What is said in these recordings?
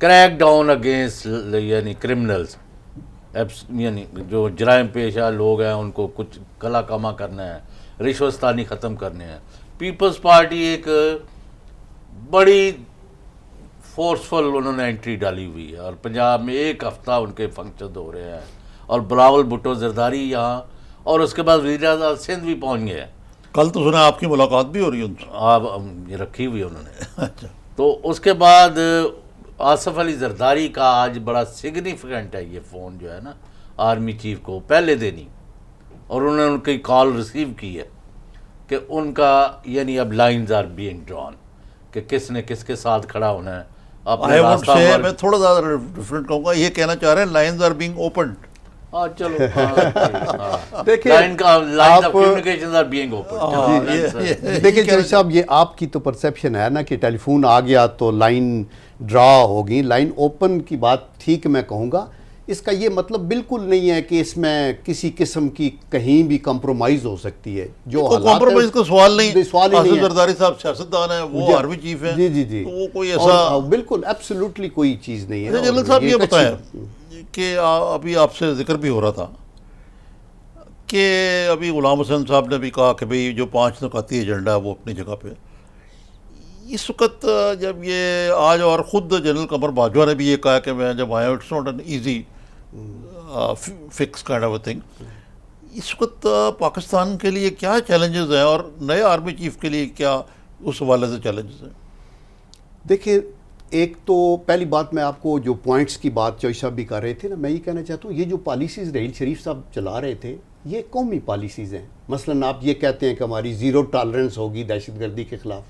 Crack down against یعنی criminals, یعنی جو جرائم پیشہ لوگ ہیں ان کو کچھ کلا کما کرنا ہے، رشوت ستانی ختم کرنے ہیں. پیپلز پارٹی ایک بڑی فورسفل انہوں نے انٹری ڈالی ہوئی ہے، اور پنجاب میں ایک ہفتہ ان کے فنکشن ہو رہے ہیں، اور بلاول بھٹو زرداری یہاں، اور اس کے بعد وزیر اعظم سندھ بھی پہنچ گئے ہیں. کل تو سنا آپ کی ملاقات بھی ہو رہی ہے ان سے. آپ یہ رکھی ہوئی انہوں نے. تو اس کے بعد آصف علی زرداری کا آج بڑا سگنیفیکنٹ ہے یہ فون جو ہے نا آرمی چیف کو پہلے دن ہی، اور انہوں نے ان کی کال ریسیو کی ہے کہ ان کا یعنی اب لائنز آر بینگ ڈران کہ کس نے کس کے ساتھ کھڑا ہونا ہے. I would say میں تھوڑا زیادہ ڈفرینٹ کہوں گا، یہ کہنا چاہ رہے ہیں لائنز آر بینگ اوپنڈ. چلو دیکھیں lines of communications are being open. دیکھیں جج صاحب، یہ آپ کی تو پرسیپشن ہے نا کہ ٹیلی فون آ گیا تو لائن ڈرا ہوگی. لائن اوپن کی بات ٹھیک میں کہوں گا، اس کا یہ مطلب بالکل نہیں ہے کہ اس میں کسی قسم کی کہیں بھی کمپرومائز ہو سکتی ہے. جو کمپرومائز کا سوال نہیں. سوال ہی نہیں ہے. زرداری صاحب سیاستدان ہیں، وہ آرمی چیف ہیں. جی جی جی، تو وہ کوئی ایسا بالکل ایبسلیوٹلی کوئی چیز نہیں ہے. جنرل صاحب یہ بتائیں کہ ابھی آپ سے ذکر بھی ہو رہا تھا کہ ابھی غلام حسین صاحب نے بھی کہا کہ بھئی جو 5 نکاتی ایجنڈا ہے وہ اپنی جگہ پہ. اس وقت جب یہ آج اور خود جنرل قمر باجوہ نے بھی یہ کہا کہ میں جب آیا it's not an easy fix kind of a thing. اس وقت پاکستان کے لیے کیا چیلنجز ہیں اور نئے آرمی چیف کے لیے کیا اس حوالے سے چیلنجز ہیں؟ دیکھیں، ایک تو پہلی بات میں آپ کو جو پوائنٹس کی بات چوئی صاحب بھی کر رہے تھے نا، میں یہ کہنا چاہتا ہوں یہ جو پالیسیز رحیل شریف صاحب چلا رہے تھے یہ قومی پالیسیز ہیں. مثلاً آپ یہ کہتے ہیں کہ ہماری زیرو ٹالرنس ہوگی دہشت گردی کے خلاف.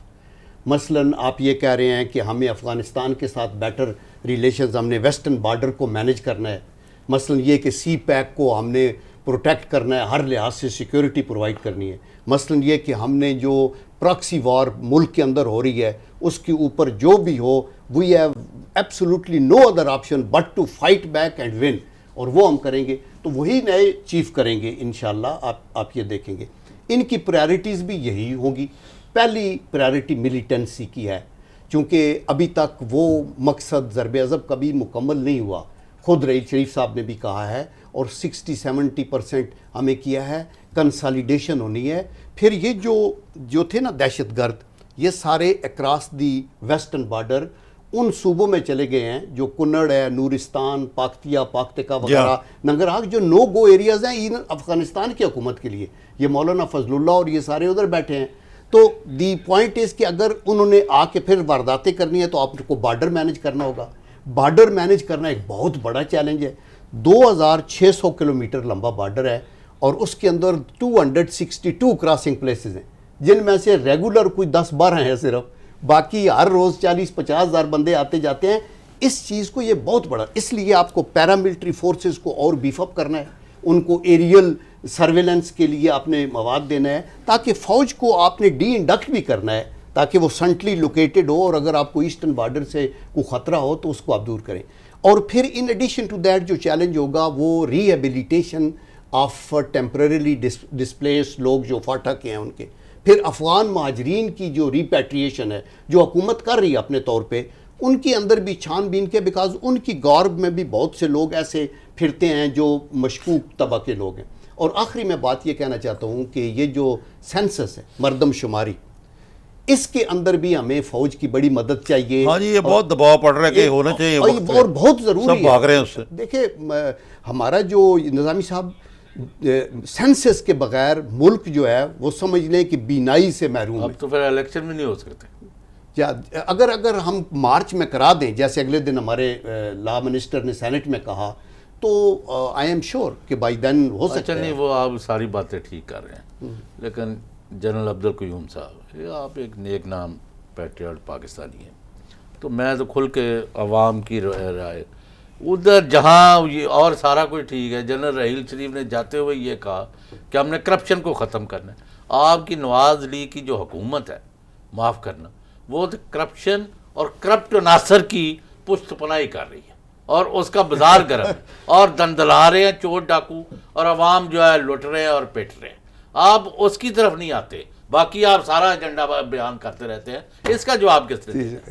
مثلاً آپ یہ کہہ رہے ہیں کہ ہمیں افغانستان کے ساتھ بیٹر ریلیشنز، ہم نے ویسٹرن بارڈر کو مینیج کرنا ہے. مثلاً یہ کہ سی پیک کو ہم نے پروٹیکٹ کرنا ہے، ہر لحاظ سے سیکیورٹی پرووائڈ کرنی ہے. مثلاً یہ کہ ہم نے جو پراکسی وار ملک کے اندر ہو رہی ہے اس کے اوپر جو بھی ہو we have absolutely no other option but to fight back and win, اور وہ ہم کریں گے. تو وہی نئے چیف کریں گے انشاءاللہ. آپ یہ دیکھیں گے ان کی پرائرٹیز بھی یہی ہوں گی. پہلی پرائرٹی ملیٹنسی کی ہے، چونکہ ابھی تک وہ مقصد ضرب عضب کبھی مکمل نہیں ہوا. خود رحیل شریف صاحب نے بھی کہا ہے، اور 60-70% ہمیں کیا ہے کنسالیڈیشن ہونی ہے. پھر یہ جو تھے نا دہشت گرد، یہ سارے اکراس دی ویسٹرن بارڈر ان صوبوں میں چلے گئے ہیں جو کنڑ ہے، نورستان، پاکتیا، پاکتکا وغیرہ، ننگرہار، جو نو گو ایریاز ہیں ایون افغانستان کی حکومت کے لیے. یہ مولانا فضل اللہ اور یہ سارے ادھر بیٹھے ہیں. تو دی پوائنٹ از کہ اگر انہوں نے آ کے پھر وارداتیں کرنی ہے تو آپ کو بارڈر مینیج کرنا ہوگا. بارڈر مینیج کرنا ایک بہت بڑا چیلنج ہے. 2600 کلومیٹر لمبا بارڈر ہے، اور اس کے اندر 262 کراسنگ پلیسز ہیں، جن میں سے ریگولر کوئی 10-12 ہیں صرف، باقی ہر روز 40-50 ہزار بندے آتے جاتے ہیں. اس چیز کو یہ بہت بڑا، اس لیے آپ کو پیراملٹری فورسز کو اور بیف اپ کرنا ہے، ان کو ایریل سرویلنس کے لیے آپ نے مواد دینا ہے، تاکہ فوج کو آپ نے ڈی انڈکٹ بھی کرنا ہے تاکہ وہ سنٹلی لوکیٹڈ ہو، اور اگر آپ کو ایسٹرن بارڈر سے کوئی خطرہ ہو تو اس کو آپ دور کریں. اور پھر ان ایڈیشن ٹو دیٹ جو چیلنج ہوگا وہ ری ایبیلیٹیشن آف ٹیمپرریلی ڈسپلیس لوگ جو فاٹا کے ہیں ان کے. پھر افغان مہاجرین کی جو ریپیٹریشن ہے جو حکومت کر رہی ہے اپنے طور پہ، ان کے اندر بھی چھان بین کے، بیکاز ان کی گارب میں بھی بہت سے لوگ ایسے پھرتے ہیں جو مشکوک طبع کے لوگ ہیں. اور آخری میں بات یہ کہنا چاہتا ہوں کہ یہ جو سینسس ہے، مردم شماری، اس کے اندر بھی ہمیں فوج کی بڑی مدد چاہیے. ہاں جی، یہ بہت دباؤ پڑ رہا ہے کہ ہونا چاہیے، اور بہت ضروری ہے. سب بھاگ رہے ہیں اس سے. دیکھیں ہمارا جو نظامی صاحب سینسس کے بغیر ملک جو ہے وہ سمجھ لیں کہ بینائی سے محروم ہے. اب تو پھر الیکشن بھی نہیں ہو سکتے. اگر ہم مارچ میں کرا دیں جیسے اگلے دن ہمارے لا منسٹر نے سینٹ میں کہا، تو آئی ایم شور کہ بائی دین ہو سکتا ہے. نہیں، وہ آپ ساری باتیں ٹھیک کر رہے ہیں، لیکن جنرل عبدالقیوم صاحب، یہ آپ ایک نیک نام پیٹریوٹ پاکستانی ہیں، تو میں تو کھل کے عوام کی رائے ادھر جہاں اور سارا کچھ ٹھیک ہے. جنرل رحیل شریف نے جاتے ہوئے یہ کہا کہ ہم نے کرپشن کو ختم کرنا ہے. آپ کی نواز لیگ کی جو حکومت ہے، معاف کرنا، وہ کرپشن اور کرپٹ عناصر کی پشت پناہی کر رہی ہے، اور اس کا بازار گرم ہے، اور دندلا رہے ہیں چور ڈاکو، اور عوام جو ہے لٹ رہے ہیں اور پٹ رہے ہیں. آپ اس کی طرف نہیں آتے، باقی آپ سارا ایجنڈا بیان کرتے رہتے ہیں. اس کا جواب کس طرح؟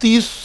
30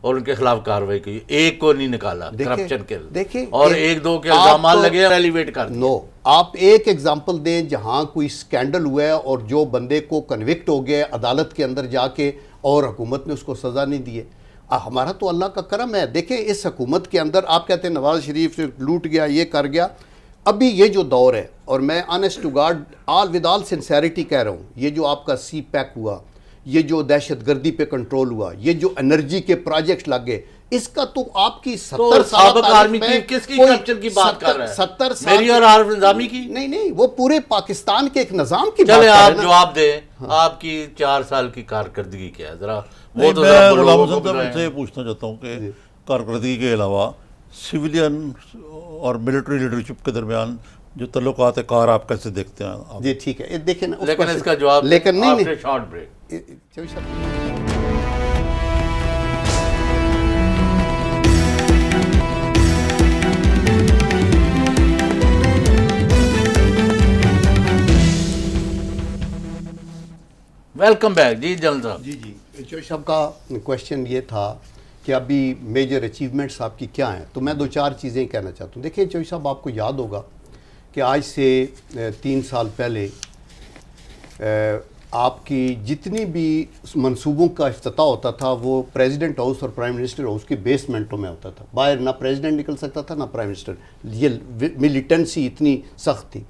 اور ان کے خلاف کارروائی کی, ایک کو نہیں نکالا کرپشن کے, دیکھیں اور ایک دو کے الزامات لگے ایلیویٹ کر دیا. نو, آپ ایک ایگزامپل دیں جہاں کوئی سکینڈل ہوا ہے اور جو بندے کو کنوکٹ ہو گیا عدالت کے اندر جا کے اور حکومت نے اس کو سزا نہیں دی ہے. ہمارا تو اللہ کا کرم ہے. دیکھیں اس حکومت کے اندر آپ کہتے ہیں نواز شریف سے لوٹ گیا, یہ کر گیا. ابھی یہ جو دور ہے, اور میں honest to God with all sincerity کہہ رہا ہوں, یہ جو آپ کا سی پیک ہوا, یہ جو دہشت گردی پہ کنٹرول ہوا, یہ جو انرجی کے پروجیکٹ لگے, اس کا تو آپ کی 70 سابق آرمی چیف کس کی کرپشن کی بات کر رہا ہے؟ 70 سال میری اور عارف نظامی کی نہیں, وہ پورے پاکستان کے ایک نظام کی بات چلے کر رہے ہیں آپ نا. جواب دیں, آپ کی 4 سال کی کارکردگی کیا ہے ذرا وہ تو میں غلام حسن صاحب سے پوچھنا چاہتا ہوں کہ کارکردگی کے علاوہ سویلین اور ملٹری لیڈرشپ کے درمیان جو تعلقات کار آپ کیسے دیکھتے ہیں آپ؟ جی ٹھیک ہے, دیکھیں لیکن اس کا جواب لیکن نہیں شارٹ بریک. Welcome back. جی جنرل صاحب. جی چوہدری صاحب کا کوشچن یہ تھا کہ ابھی میجر اچیومنٹس آپ کی کیا ہیں, تو میں 2-4 چیزیں کہنا چاہتا ہوں. دیکھیں چوہدری صاحب, آپ کو یاد ہوگا کہ آج سے 3 سال پہلے آپ کی جتنی بھی منصوبوں کا افتتاح ہوتا تھا وہ پریزیڈنٹ ہاؤس اور پرائم منسٹر ہاؤس کے بیسمنٹوں میں ہوتا تھا. باہر نہ پریزیڈنٹ نکل سکتا تھا نہ پرائم منسٹر. یہ ملیٹنسی اتنی سخت تھی.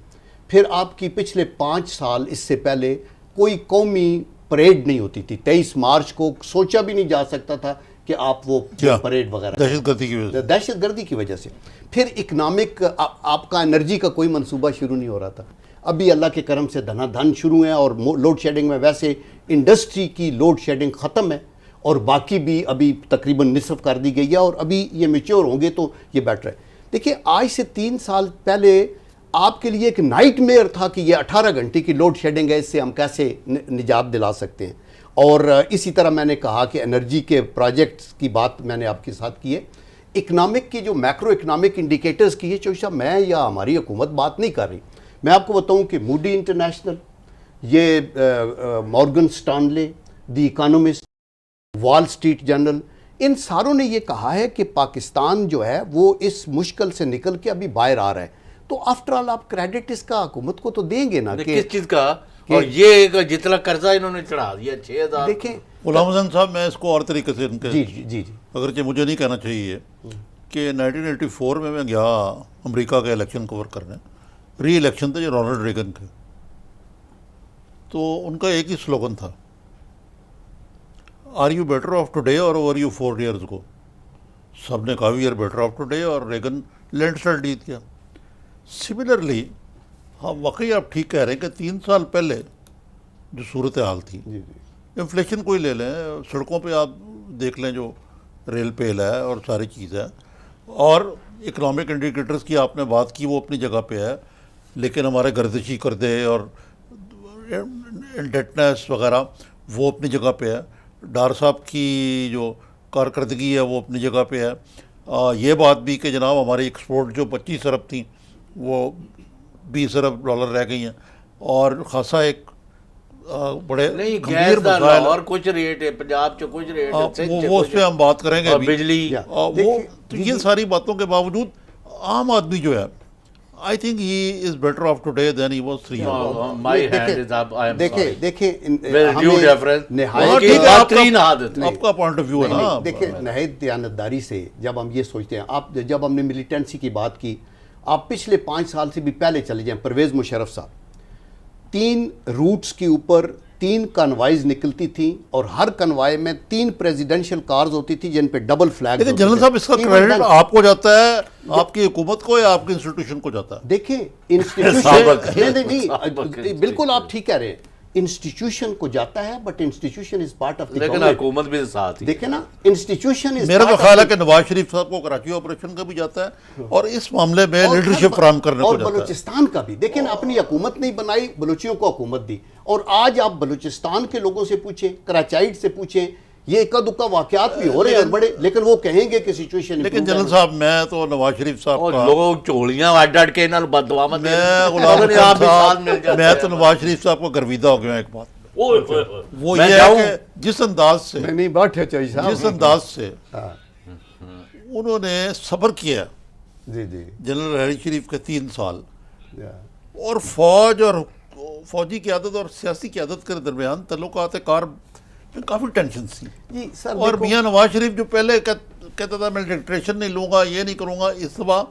پھر آپ کی پچھلے 5 سال اس سے پہلے کوئی قومی پریڈ نہیں ہوتی تھی. 23 مارچ کو سوچا بھی نہیں جا سکتا تھا کہ آپ وہ پریڈ وغیرہ, دہشت گردی کی وجہ سے. پھر اکنامک آپ کا انرجی کا کوئی منصوبہ شروع نہیں ہو رہا تھا. ابھی اللہ کے کرم سے دھنا دھن شروع ہیں, اور لوڈ شیڈنگ میں ویسے انڈسٹری کی لوڈ شیڈنگ ختم ہے, اور باقی بھی ابھی تقریباً نصف کر دی گئی ہے, اور ابھی یہ میچور ہوں گے تو یہ بیٹر ہے. دیکھیں آج سے 3 سال پہلے آپ کے لیے ایک نائٹ میئر تھا کہ یہ 18 گھنٹے کی لوڈ شیڈنگ ہے, اس سے ہم کیسے نجات دلا سکتے ہیں. اور اسی طرح میں نے کہا کہ انرجی کے پروجیکٹس کی بات میں نے آپ کے ساتھ کی ہے. اکنامک کی جو میکرو اکنامک انڈیکیٹرز کی ہے چوہدری صاحب, میں یا ہماری حکومت بات نہیں کر رہی. میں آپ کو بتاؤں کہ موڈی انٹرنیشنل, یہ مورگن سٹانلے, دی اکانومسٹ, وال اسٹریٹ جرنل, ان ساروں نے یہ کہا ہے کہ پاکستان جو ہے وہ اس مشکل سے نکل کے ابھی باہر آ رہا ہے. تو آفٹر آل آپ کریڈٹ اس کا حکومت کو تو دیں گے نا, کہ کس چیز کا, اور یہ جتنا قرضہ انہوں نے چڑھا دیا 6000. دیکھیں غلام حسن صاحب, میں اس کو اور طریقے سے جی اگرچہ مجھے نہیں کہنا چاہیے کہ 1984 میں گیا امریکہ کا الیکشن کور کرنے, ری الیکشن تھا جو رونلڈ ریگن کے, تو ان کا ایک ہی سلوگن تھا, are you better off today اور اوور یو 4 ایئرز کو. سب نے کہا we are better off today, اور ریگن لینڈ سلائڈ جیت گیا. سملرلی ہاں واقعی آپ ٹھیک کہہ رہے ہیں کہ 3 سال پہلے جو صورتحال تھی, انفلیشن کوئی لے لیں, سڑکوں پہ آپ دیکھ لیں جو ریل پیل ہے اور ساری چیز ہے, اور اکنامک انڈیکیٹرز کی آپ نے بات کی وہ اپنی جگہ پہ ہے, لیکن ہمارے گردشی کردے اور انڈیٹنس وغیرہ وہ اپنی جگہ پہ ہے. ڈار صاحب کی جو کارکردگی ہے وہ اپنی جگہ پہ ہے. یہ بات بھی کہ جناب ہماری ایکسپورٹ جو 25 ارب تھیں وہ 20 ارب ڈالر رہ گئی ہیں, اور خاصا ایک بڑے گیس دا لاہور کچھ ریٹ ہے, پنجاب چ کچھ ریٹ ہے, وہ اس پہ ہم بات کریں گے. بجلی وہ یہ ساری باتوں کے باوجود عام آدمی جو ہے I think he is better off today than he was 3 years ago. My hand is up. I am sorry. دیکھیں With due deference. آپ کا پوائنٹ آف ویو ہے نا. دیکھیں نہایت دیانتداری سے جب ہم یہ سوچتے ہیں, آپ جب ہم نے ملیٹنسی کی بات کی, آپ پچھلے 5 سال سے بھی پہلے چلے جائیں. پرویز مشرف صاحب, 3 روٹس کے اوپر 3 کنوائز نکلتی تھیں, اور ہر کنوائے میں 3 پریزیڈنشل کارز ہوتی تھی جن پہ ڈبل فلیگ. لیکن جنرل صاحب اس کا کریڈٹ آپ کو جاتا ہے, آپ کی حکومت کو, یا آپ کی انسٹیٹیوشن کو جاتا ہے؟ دیکھیں انسٹیٹیوشن نہیں, بالکل آپ ٹھیک کہہ رہے ہیں, انسٹیٹیوشن کو جاتا ہے, but institution is part of the لیکن حکومت بھی ساتھ. دیکھیں نا, انسٹیٹیوشن از, میرا تو خیال ہے کہ نواز شریف صاحب کو کراچی آپریشن کا بھی جاتا ہے, اور اس معاملے میں لیڈرشپ فراہم کرنے کو جاتا ہے, اور بلوچستان کا بھی. دیکھیں اپنی حکومت نہیں بنائی, بلوچیوں کو حکومت دی, اور آج آپ بلوچستان کے لوگوں سے پوچھیں, کراچائٹ سے پوچھیں, یہ اکا دکا واقعات بھی ہو رہے ہیں بڑے, لیکن وہ کہیں گے کہ سچویشن. لیکن جنرل صاحب میں تو نواز شریف صاحب کا, لوگ چولیاں اڈ اڈ کے انہاں بد دعا میں تو نواز شریف صاحب کو گرویدہ ہو گیا ایک بات. وہ میں یہ ہے جاؤں کہ جس انداز سے نہیں بات ہے چوئی صاحب. جس انداز سے ہاں. انہوں نے صبر کیا جی جی. جنرل ہیری شریف کے 3 سال، Yeah. اور فوج اور فوجی قیادت اور سیاسی قیادت کے درمیان تعلقات کار میں کافی ٹینشن تھی. جی سر اور دیکھو، میاں نواز شریف جو پہلے کہتا تھا میں ڈکٹیشن نہیں لوں گا، یہ نہیں کروں گا، اس دفعہ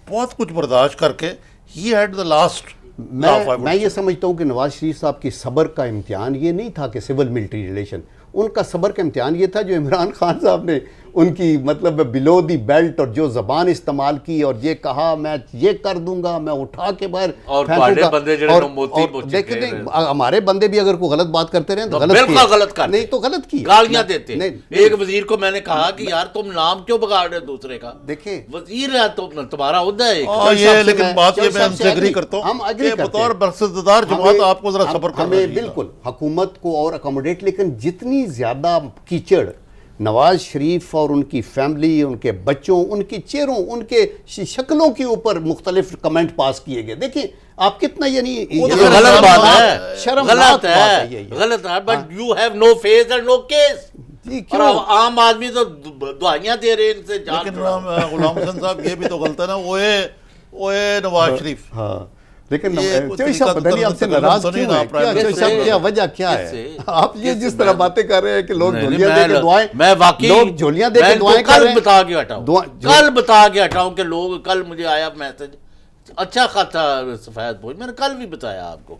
بہت کچھ برداشت کر کے ہی ہیڈ دا لاسٹ. میں یہ سمجھتا ہوں کہ نواز شریف صاحب کی صبر کا امتحان یہ نہیں تھا کہ سول ملٹری ریلیشن، ان کا صبر کا امتحان یہ تھا جو عمران خان صاحب نے ان کی مطلب بلو دی بیلٹ اور جو زبان استعمال کی اور یہ کہا میں یہ کر دوں گا، میں اٹھا کے باہر اور پھینکوں تھوڑے گا. بندے جڑے نو موتی اور پوچھے دیکھیں پھر نہیں، ہمارے بندے بھی اگر کوئی غلط بات کرتے رہیں تو غلط بالکل کیا. غلط کرتے، نہیں تو غلط کی گالیاں دیتے. نہیں. ایک وزیر کو میں نے کہا کہ یار تم نام کیوں بگاڑ رہے دوسرے کا؟ دیکھیں وزیر ہے تو تمہارا عہدہ ہے ایک. ہاں چوئی یہ صاحب سے لیکن میں- بات یہ چوئی میں صاحب ان سے سے اگری agree- کرتا ہم ہوں agree کہ کرتے بطور ہیں. برصدار جماعت آپ کو ذرا صبر کرنا ہمیں چاہیے. بالکل حکومت کو اور اکوموڈیٹ، لیکن جتنی زیادہ کیچڑ نواز شریف اور ان کی فیملی، ان کے بچوں، ان کی چہروں، ان کے شکلوں کے اوپر مختلف کمنٹ پاس کیے گئے. دیکھیں آپ کتنا یعنی وہ تو یہ غلط بات ہے، شرمناک غلط بات ہے یہ. غلط ہے. But you have no face and no case. جی اور کیوں؟ عام آدمی تو دعائیاں دے رہے ہیں ان سے جان لیکن چھڑاؤ. غلام حسن صاحب یہ بھی تو غلط ہے نا، اوے نواز شریف. ہاں لیکن یہ چوئی صاحب پتہ نہیں آپ سے ناراض کیوں ہیں؟ کیا چوئی صاحب کیا وجہ کیا ہے؟ آپ یہ جس طرح باتیں کر رہے ہیں کہ لوگ جھولیاں دے کے دعائیں، میں واقعی لوگ جھولیاں دے میں کے ان کو دعائیں کر کل رہے ہیں. بتا کے ہٹاؤں، کل بتا کے ہٹاؤں کہ لوگ، کل مجھے آیا میسج اچھا خاصا سفید پوچھ، میں نے کل بھی بتایا آپ کو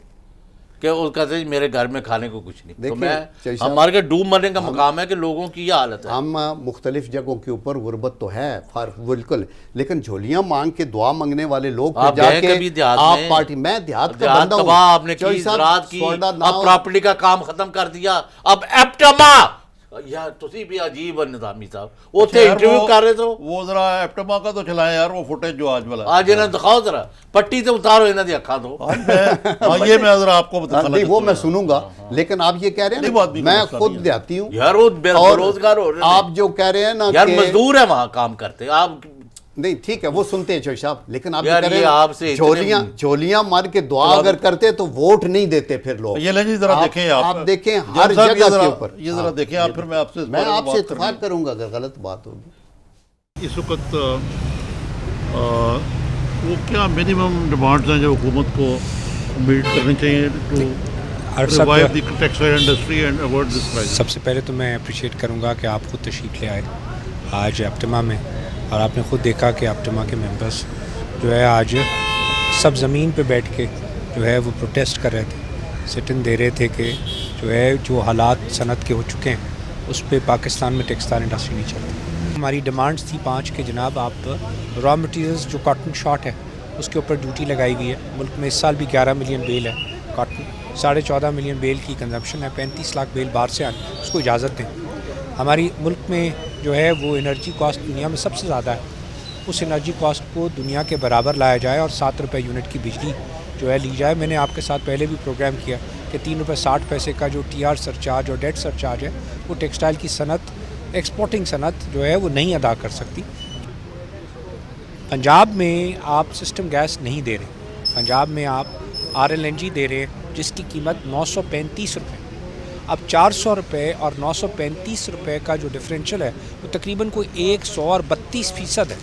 کہ وہ کہتے ہیں میرے گھر میں کھانے کو کچھ نہیں. تو دیکھیں، میں چوئی صاحب، ہمارے کے ڈوب مرنے کا مقام ہے کہ لوگوں کی یہ حالت ہے. ہم مختلف جگہوں کے اوپر غربت تو ہے بالکل، لیکن جھولیاں مانگ کے دعا مانگنے والے لوگ پھر آپ جا گئے کے کبھی دیہات آپ میں؟ پارٹی، میں دیہات کا دیہات بندہ ہوں. تباہ آپ نے کی، چوئی صاحب، زراعت کی، سولڈا اب ناؤ- پراپرٹی کا کام ختم کر دیا. اب ایپٹما یار تسی بھی عجیب نظامی صاحب اوتھے انٹرویو کر رہے تو وہ ذرا ایپٹما کا تو چلائیں یار، وہ فوٹیج جو آج والا ہے. آج انہیں دکھاؤ ذرا، پٹی سے اتارو انہیں دی اکھاں تو. یہ میں ذرا آپ کو بتانا نہیں وہ میں سنوں گا، لیکن آپ یہ کہہ رہے نہیں، ہیں بات بھی نا، میں مسئلہ خود نہیں ہے. دیہاتی ہوں یار وہ بے اور روزگار ہو رہے ہیں. آپ جو کہہ رہے ہیں نا یار کہ مزدور ہے وہاں کام کرتے. آپ نہیں ٹھیک ہے وہ سنتے ہیں چوئی صاحب، لیکن آپ یار یہ کہہ یہ رہے آپ سے ہیں اتنے- جھولیاں مار کے دعا اگر کرتے تو ووٹ نہیں دیتے پھر لوگ. یہ لیں جی ذرا دیکھیں آپ دیکھیں جناب ہر صاحب، جگہ یہ ذرا- کے اوپر. یہ ذرا دیکھیں آپ، پھر میں آپ سے اس میں بارے آپ سے بات کروں اتفاق کروں گا اگر غلط بات ہوگی. اس وقت وہ کیا منیمم ڈیمانڈز ہیں جو حکومت کو میٹ کرنی چاہیے to revive the textile industry and avoid this crisis? سب سے پہلے تو میں اپریشیٹ کروں گا کہ آپ خود تشریف لے آئے آج ایپٹما میں، اور آپ نے خود دیکھا کہ ایپٹما کے ممبرس جو ہے آج سب زمین پہ بیٹھ کے جو ہے وہ پروٹیسٹ کر رہے تھے، سٹن دے رہے تھے کہ جو ہے جو حالات صنعت کے ہو چکے ہیں اس پہ پاکستان میں ٹیکسٹائل انڈسٹری نہیں چلتی. ہماری ڈیمانڈس تھی 5 کہ جناب آپ را مٹیریلز جو کاٹن شارٹ ہے اس کے اوپر ڈیوٹی لگائی گئی ہے. ملک میں اس سال بھی 11 ملین بیل ہے کاٹن، 14.5 ملین بیل کی کنزمپشن ہے، 35 لاکھ بیل باہر سے آنے، اس کو اجازت دیں. ہماری ملک میں جو ہے وہ انرجی کاسٹ دنیا میں سب سے زیادہ ہے، اس انرجی کاسٹ کو دنیا کے برابر لایا جائے اور 7 روپے یونٹ کی بجلی جو ہے لی جائے. میں نے آپ کے ساتھ پہلے بھی پروگرام کیا کہ 3 روپے 60 پیسے کا جو ٹی آر سرچارج اور ڈیٹ سرچارج ہے وہ ٹیکسٹائل کی صنعت، ایکسپورٹنگ صنعت جو ہے وہ نہیں ادا کر سکتی. پنجاب میں آپ سسٹم گیس نہیں دے رہے، پنجاب میں آپ RLNG دے رہے ہیں جس کی قیمت 935 روپے. اب 400 روپے اور 935 روپے کا جو ڈفرینشل ہے وہ تقریباً کوئی 132% ہے.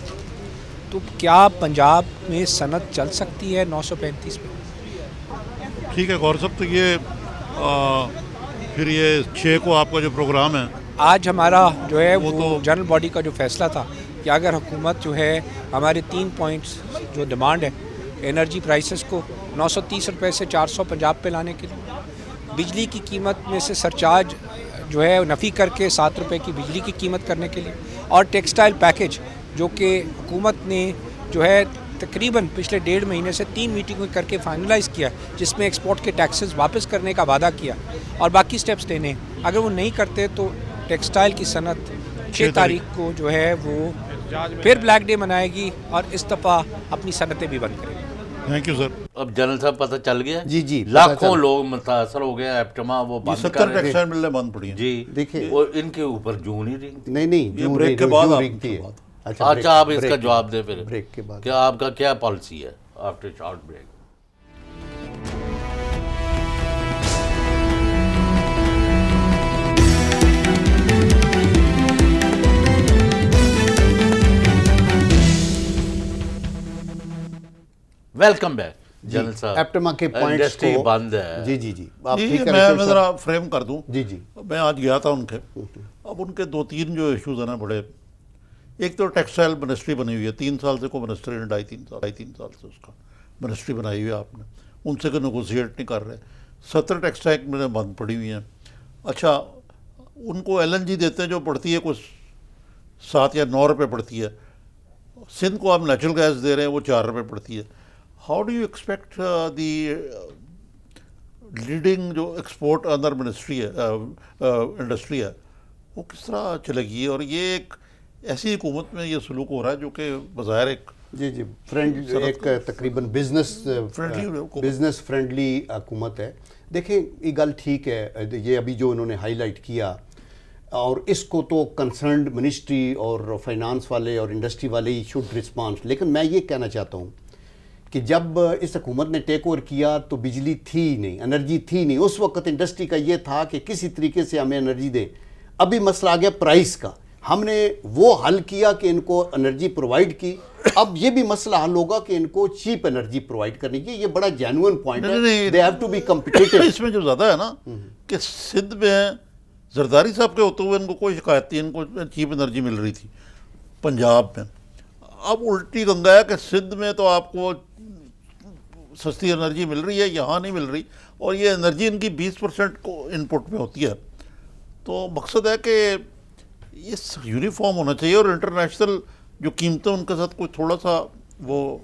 تو کیا پنجاب میں صنعت چل سکتی ہے 935 پہ؟ ٹھیک ہے غور صاحب، تو یہ پھر یہ 6 کو آپ کا جو پروگرام ہے آج ہمارا جو ہے وہ وہ تو- جنرل باڈی کا جو فیصلہ تھا کہ اگر حکومت جو ہے ہمارے 3 پوائنٹس جو ڈیمانڈ ہے انرجی پرائسز کو 930 روپے سے 400 پنجاب پہ لانے کے لیے، بجلی کی قیمت میں سے سرچارج جو ہے نفی کر کے 7 روپے کی بجلی کی قیمت کرنے کے لیے، اور ٹیکسٹائل پیکج جو کہ حکومت نے جو ہے تقریباً پچھلے 1.5 مہینے سے 3 میٹنگیں کر کے فائنلائز کیا، جس میں ایکسپورٹ کے ٹیکسز واپس کرنے کا وعدہ کیا اور باقی سٹیپس لینے ہیں. اگر وہ نہیں کرتے تو ٹیکسٹائل کی صنعت 6 تاریخ کو جو ہے وہ پھر بلیک ڈے منائے گی اور اس دفعہ اپنی صنعتیں بھی بند کرے گی. Thank you sir. اب جنرل صاحب پتہ چل گیا؟ جی جی پتہ لاکھوں چل- لوگ متاثر ہو گئے. ایپٹما وہ یہ بند 70 کر رہے ٹیکسٹائل ملیں بند پڑی ہیں. جی دیکھیں، وہ ان کے اوپر جو نہیں رہی. نہیں نہیں یہ جو بریک کے جو بعد آپ رنگتی ہے. بات. اچھا آپ اس کا جواب دیں پھر، بریک کے بعد. کہ آپ کا کیا پالیسی ہے after short break. Welcome back general صاحب. ایپٹما کے پوائنٹس انڈسٹری کو بند ہے. جی جی جی آپ جی ٹھیک ہے میں ذرا فریم کر دوں. جی جی میں آج گیا تھا ان کے. اب ان کے 2-3 جو ایشوز ہیں نا بڑے. ایک تو ٹیکسٹائل منسٹری بنی ہوئی ہے, 3 سال سے کوئی منسٹری نے 2.5-3 سال سے اس کا منسٹری بنائی ہوئی ہے آپ نے, ان سے کوئی نیگوشیٹ نہیں کر رہے. 70 ٹیکسٹائل میں بند پڑی ہوئی ہیں. اچھا ان کو LNG دیتے ہیں جو پڑتی ہے کچھ 7 یا 9 روپے پڑتی ہے. سندھ کو آپ نیچرل گیس دے رہے ہیں وہ 4 روپے پڑتی ہے. How do you expect the leading جو ایکسپورٹ اندر منسٹری ہے انڈسٹری ہے وہ کس طرح چلے گی؟ اور یہ ایک ایسی حکومت میں یہ سلوک ہو رہا ہے جو کہ بظاہر ایک جی جی ایک تقریباً بزنس فرینڈلی حکومت ہے. دیکھیں یہ گل ٹھیک ہے, یہ ابھی جو انہوں نے ہائی لائٹ کیا, اور اس کو تو کنسرنڈ منسٹری اور فائنانس والے اور انڈسٹری والے ہی شوڈ رسپانس. لیکن میں یہ کہنا چاہتا ہوں کہ جب اس حکومت نے ٹیک اوور کیا تو بجلی تھی نہیں, انرجی تھی نہیں. اس وقت انڈسٹری کا یہ تھا کہ کسی طریقے سے ہمیں انرجی دیں. ابھی مسئلہ آ گیا پرائس کا, ہم نے وہ حل کیا کہ ان کو انرجی پرووائڈ کی. اب یہ بھی مسئلہ حل ہوگا کہ ان کو چیپ انرجی پرووائڈ کرنی چاہیے. یہ بڑا جینوئن پوائنٹ ہے. They have to be competitive. اس میں جو زیادہ ہے نا کہ سندھ میں زرداری صاحب کے ہوتے ہوئے ان کو کوئی شکایت تھی, ان کو چیپ انرجی مل رہی تھی. پنجاب میں اب الٹی گنگا ہے کہ سندھ میں تو آپ کو سستی انرجی مل رہی ہے, یہاں نہیں مل رہی, اور یہ انرجی ان کی 20% کو ان پٹ میں ہوتی ہے. تو مقصد ہے کہ یہ یونیفارم ہونا چاہیے, اور انٹرنیشنل جو قیمتیں ان کے ساتھ کوئی تھوڑا سا وہ.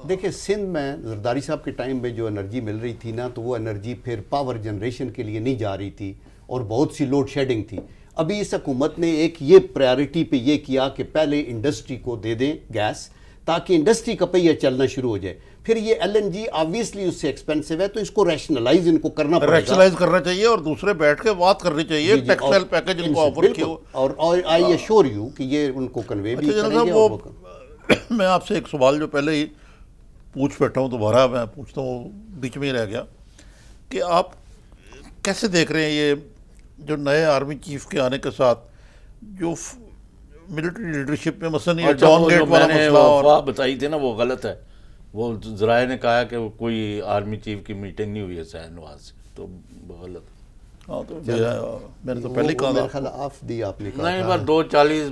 دیکھیں سندھ میں زرداری صاحب کے ٹائم میں جو انرجی مل رہی تھی نا, تو وہ انرجی پھر پاور جنریشن کے لیے نہیں جا رہی تھی, اور بہت سی لوڈ شیڈنگ تھی. ابھی اس حکومت نے ایک یہ پریارٹی پہ یہ کیا کہ پہلے انڈسٹری کو دے دیں گیس, تاکہ انڈسٹری کا پہیہ چلنا شروع ہو جائے. پھر یہ LNG آبویسلی اس سے ایکسپینسو ہے, تو اس کو ریشنلائز ان کو کرنا پڑے گا. ریشنلائز کرنا چاہیے, اور دوسرے بیٹھ کے بات کرنی چاہیے. ٹیکسٹائل پیکج ان کو آفر کیا, اور آئی ایشور یو کہ یہ ان کو کنوے بھی کریں گے. میں آپ سے ایک سوال جو پہلے ہی پوچھ بیٹھا ہوں, دوبارہ میں پوچھتا ہوں, بیچ میں ہی رہ گیا, کہ آپ کیسے دیکھ رہے ہیں یہ جو نئے آرمی چیف کے آنے کے ساتھ جو ملٹری لیڈرشپ میں مثلا یہ ڈان گیٹ والا مسئلہ اور بتائی تھی نا وہ غلط ہے. وہ ذرائع نے کہا کہ کوئی آرمی چیف کی میٹنگ نہیں ہوئی ہے سین نواز سے, تو غلط. ہاں تو میں نے تو پہلے کہا میرے خیال آف دی آپ نے کہا نہیں, بس 2:40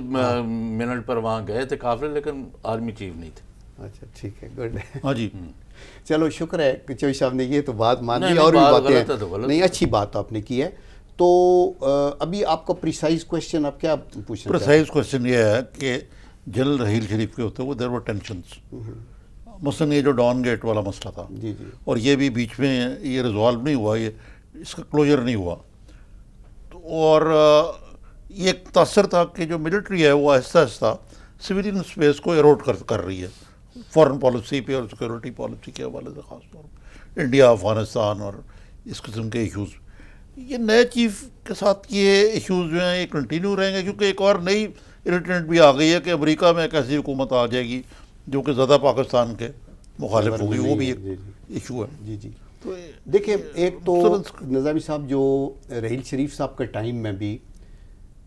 منٹ پر وہاں گئے تھے قافلے, لیکن آرمی چیف نہیں تھے. اچھا ٹھیک ہے, گڈ. ہاں جی چلو شکر ہے کہ چوئی صاحب نے یہ تو بات مان لی, نہیں، اور بھی بات باتیں غلط ہے تو غلط نہیں, اچھی بات آپ نے کی ہے. تو ابھی آپ کا پریسائز کوشچن آپ کیا پوچھنا چاہتے ہیں؟ پریسائز کوشچن یہ ہے کہ جنرل رحیل شریف کے ہوتے ہوئے دیر ور ٹینشنس. مثلاً یہ جو ڈان گیٹ والا مسئلہ تھا, جی جی, اور یہ بھی بیچ میں یہ ریزالو نہیں ہوا, یہ اس کا کلوجر نہیں ہوا. اور یہ ایک تاثر تھا کہ جو ملٹری ہے وہ آہستہ آہستہ سویلین اسپیس کو ایروڈ کر رہی ہے, فارن پالیسی پہ اور سیکورٹی پالیسی کے حوالے سے, خاص طور پہ انڈیا افغانستان اور اس قسم کے ایشوز. یہ نئے چیف کے ساتھ یہ ایشوز جو ہیں یہ کنٹینیو رہیں گے, کیونکہ ایک اور نئی اریٹنٹ بھی آ گئی ہے کہ امریکہ میں ایک ایسی حکومت آ جائے گی جو کہ زیادہ پاکستان کے مخالف ہوگی. وہ بھی ایک ایشو ہے. جی جی. دیکھیں ایک تو نظامی صاحب جو رحیل شریف صاحب کے ٹائم میں بھی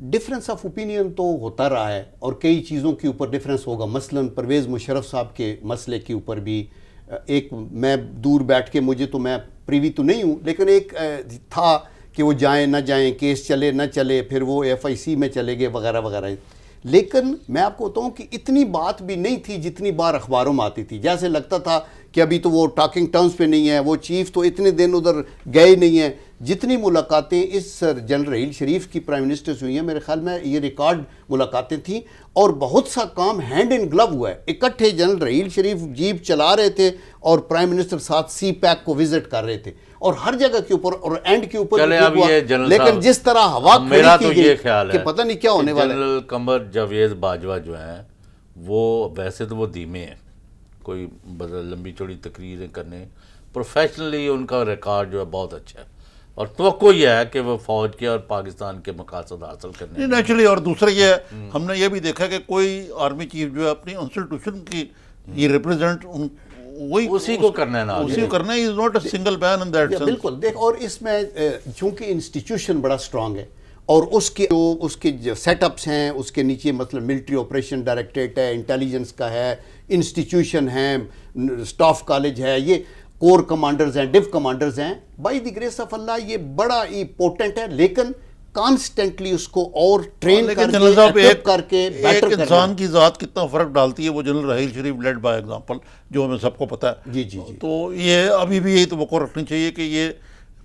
ڈفرینس آف اوپینین تو ہوتا رہا ہے, اور کئی چیزوں کے اوپر ڈفرینس ہوگا. مثلاً پرویز مشرف صاحب کے مسئلے کے اوپر بھی ایک, میں دور بیٹھ کے مجھے تو میں پریوی تو نہیں ہوں, لیکن ایک تھا کہ وہ جائیں نہ جائیں, کیس چلے نہ چلے, پھر وہ FIC میں چلے گئے وغیرہ وغیرہ. لیکن میں آپ کو بتاؤں کہ اتنی بات بھی نہیں تھی جتنی بار اخباروں میں آتی تھی. جیسے لگتا تھا کہ ابھی تو وہ ٹاکنگ ٹرمز پہ نہیں ہے, وہ چیف تو اتنے دن ادھر گئے نہیں ہیں. جتنی ملاقاتیں اس جنرل رحیل شریف کی پرائم منسٹر سے ہوئی ہیں, میرے خیال میں یہ ریکارڈ ملاقاتیں تھیں, اور بہت سا کام ہینڈ ان گلو ہوا ہے. اکٹھے جنرل رحیل شریف جیپ چلا رہے تھے اور پرائم منسٹر ساتھ سی پیک کو وزٹ کر رہے تھے, اور ہر جگہ کے اوپر اور اینڈ کے اوپر. لیکن جس طرح ہوا میرا تو یہ خیال ہے کہ پتہ نہیں کیا ہونے والا ہے. جنرل قمر جاوید باجوہ جو ہیں وہ ویسے تو وہ دھیمے ہیں, کوئی لمبی چوڑی تقریریں کرنے, پروفیشنلی ان کا ریکارڈ جو ہے بہت اچھا ہے, اور توقع یہ ہے کہ وہ فوج کے اور پاکستان کے مقاصد حاصل کرنے نیچرلی. اور دوسرا یہ ہے, ہم نے یہ بھی دیکھا کہ کوئی آرمی چیف جو ہے اپنی انسٹیٹیوشن کی یہ ریپرزینٹ وہی اسی کو کرنا ہے نا, اسی کو کرنا ہے. Is not a single man in that sense. بالکل. دیکھ, اور اس میں چونکہ انسٹیٹیوشن بڑا اسٹرانگ ہے, اور اس کے جو سیٹ اپس ہیں اس کے نیچے مثلا ملٹری آپریشن ڈائریکٹریٹ ہے، انٹیلیجنس کا ہے، انسٹیٹیوشن ہیں، اسٹاف کالج ہے، یہ کور کمانڈرز ہیں، ڈیو کمانڈرز ہیں. بائی دی گریس آف اللہ یہ بڑا امپورٹنٹ ہے، لیکن کانسٹنٹلی اس کو اور ٹرین لیکن جنرل صاحب کر کے ایک انسان کی ذات کتنا فرق ڈالتی ہے، وہ general Raheel Sharif led by example, جو ہمیں سب کو پتہ ہے. جی جی جی. تو یہ ابھی بھی یہی توقع رکھنی چاہیے کہ یہ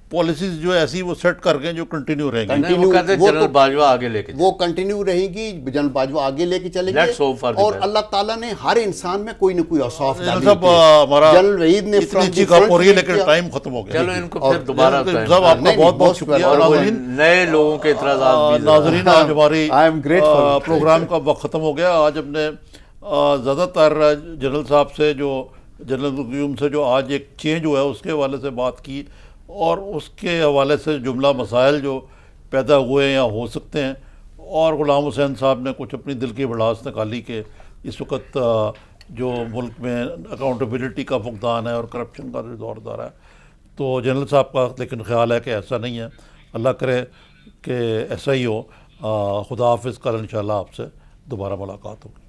پالیسیز جو ایسی وہ سیٹ کر گئے جو کنٹینیو رہیں گی. نہیں، وہ کہتے ہیں جنرل باجوہ آگے لے کے وہ کنٹینیو رہے گی، جنرل باجوہ آگے لے کے چلیں گے. Let's hope for the اور best. اللہ تعالیٰ نے ہر انسان میں کوئی نہ کوئی اوصاف جنرل ڈالے صاحب ہوتے ہیں. ہمارا جنرل وحید نے اتنی اچھی کپ ہو رہی ہے لیکن ٹائم ختم ہو گیا. چلو ان کو پھر دوبارہ جنرل صاحب آپ کا نہیں، بہت بہت بہت شکریہ. اور وہ ناظرین نئے لوگوں کے اعتراضات بھی ناظرین آج ہماری I am grateful. پروگرام کا وقت ختم ہو گیا. آج ہم نے زیادہ تر جنرل صاحب سے جو جنرل قیوم سے جو آج ایک چینج ہوا ہے اس کے حوالے سے بات کی، اور اس کے حوالے سے جملہ مسائل جو پیدا ہوئے یا ہو سکتے ہیں، اور غلام حسین صاحب نے کچھ اپنی دل کی بڑاس نکالی کہ اس وقت جو ملک میں اکاؤنٹیبلٹی کا فقدان ہے اور کرپشن کا جو دور دار ہے. تو جنرل صاحب کا لیکن خیال ہے کہ ایسا نہیں ہے. اللہ کرے کہ ایسا ہی ہو. خدا حافظ. کل انشاءاللہ آپ سے دوبارہ ملاقات ہوگی.